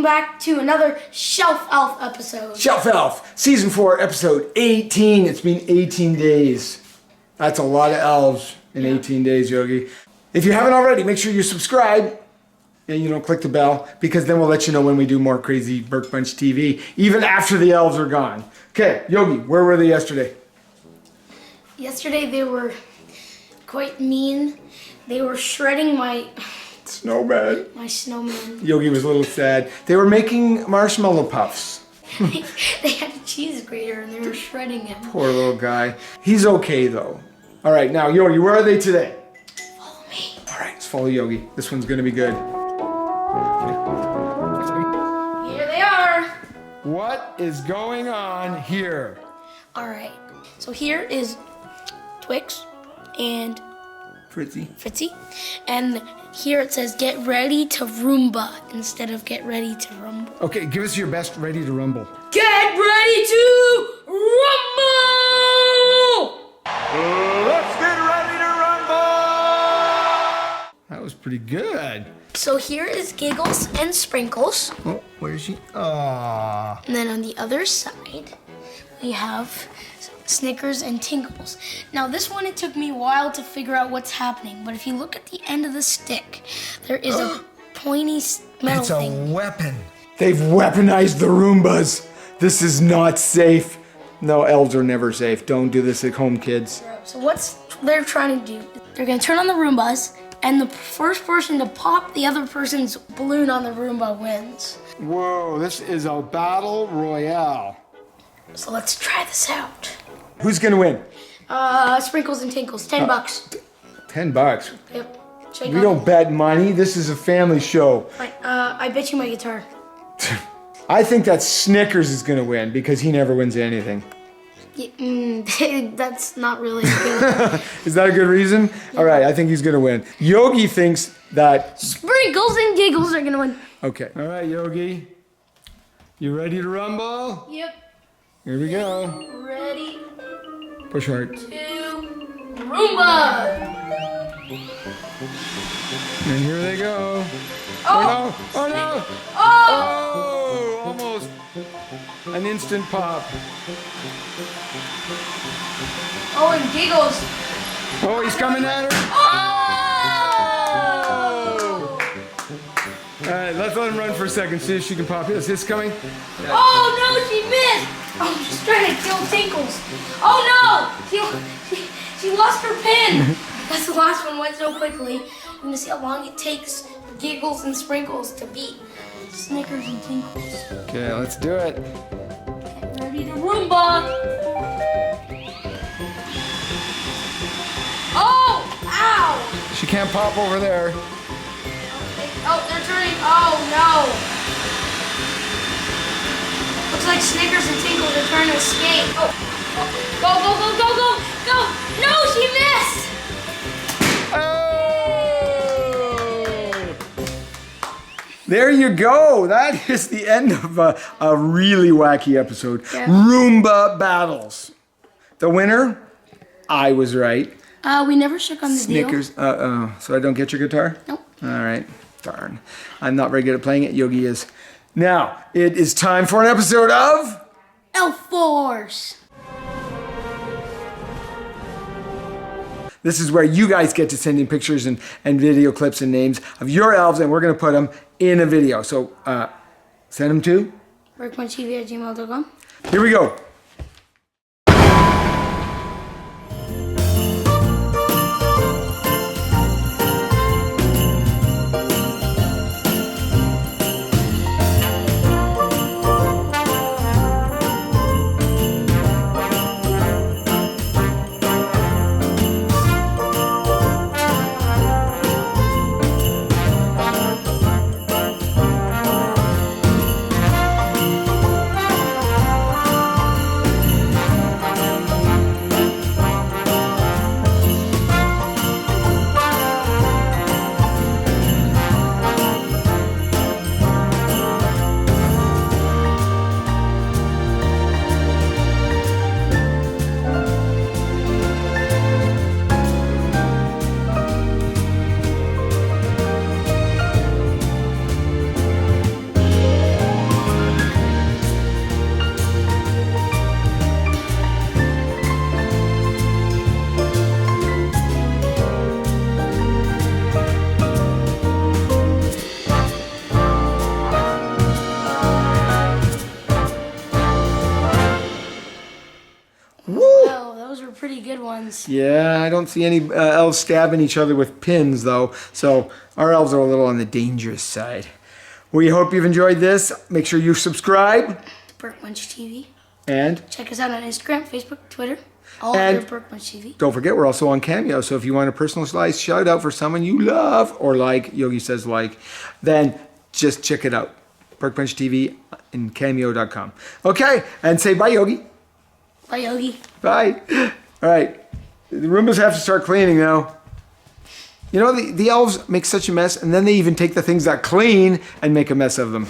back to another Shelf Elf episode. Shelf Elf, Season 4, Episode 18. It's been 18 days. That's a lot of elves in 18 days, Yogi. If you haven't already, make sure you subscribe and click the bell, because then we'll let you know when we do more crazy Burke Bunch TV, even after the elves are gone. Okay, Yogi, where were they yesterday? Yesterday they were quite mean. They were shredding my snowman. Yogi was a little sad. They were making marshmallow puffs. They had a cheese grater and they were shredding him. Poor little guy. He's okay though. All right, now Yogi, where are they today? Follow me. All right, let's follow Yogi. This one's gonna be good. Here they are. What is going on here? All right, so here is Twix and Fritzy. And here it says get ready to Roomba instead of get ready to rumble. Okay, give us your best ready to rumble. Get ready to rumble! Let's get ready to rumble! That was pretty good. So here is Giggles and Sprinkles. Oh, where is she? Aww. And then on the other side, we have Snickers and Tinkles. Now this one, it took me a while to figure out what's happening, but if you look at the end of the stick, there is a pointy metal thing. It's a weapon. They've weaponized the Roombas. This is not safe. No, elves are never safe. Don't do this at home, kids. So what they're trying to do, they're gonna turn on the Roombas, and the first person to pop the other person's balloon on the Roomba wins. Whoa, this is a battle royale. So let's try this out. Who's gonna win? Sprinkles and Tinkles, $10. $10. Yep. We don't bet money. This is a family show. Fine. I bet you my guitar. I think that Snickers is gonna win because he never wins anything. Yeah, that's not really good. Is that a good reason? Yeah. All right, I think he's gonna win. Yogi thinks that Sprinkles and Giggles are gonna win. Okay. All right, Yogi. You ready to rumble? Yep. Here we go. Ready. Push hard. To Roomba. And here they go. Oh no! Oh no! Oh! Oh! Almost an instant pop. Oh, and Giggles. Oh, he's coming at her. Oh! All right, let's let him run for a second. See if she can pop. Is this coming? Yeah. Oh no, she missed! Oh, she's trying to kill Tinkles. Oh no! She lost her pin. That's the last one. Went so quickly. We're gonna see how long it takes Giggles and Sprinkles to beat Snickers and Tinkles. Okay, let's do it. Get ready to Roomba. Oh! Ow! She can't pop over there. Oh, they're turning. Oh no! Looks like Snickers and Tinkles are trying to escape. Oh! Go! Go! Go! Go! Go! Go! No, she missed! There you go. That is the end of a really wacky episode. Yeah. Roomba battles. The winner, I was right. We never shook on the Snickers. deal. So I don't get your guitar? Nope. All right. Darn. I'm not very good at playing it. Yogi is. Now, it is time for an episode of Elf Force. This is where you guys get to send in pictures and video clips and names of your elves, and we're going to put them in a video. So send them to BurkeBunchTV@gmail.com. Here we go. those are pretty good ones. Yeah, I don't see any elves stabbing each other with pins, though. So our elves are a little on the dangerous side. We hope you've enjoyed this. Make sure you subscribe. Burke Bunch TV. And check us out on Instagram, Facebook, Twitter. All under Burke Bunch TV. Don't forget, we're also on Cameo. So if you want a personalized shout out for someone you love, or like, Yogi says like, then just check it out. Burke Bunch TV and cameo.com. Okay, and say bye, Yogi. Bye, Yogi. Bye. All right, the Roombas have to start cleaning now. You know, the elves make such a mess, and then they even take the things that clean and make a mess of them.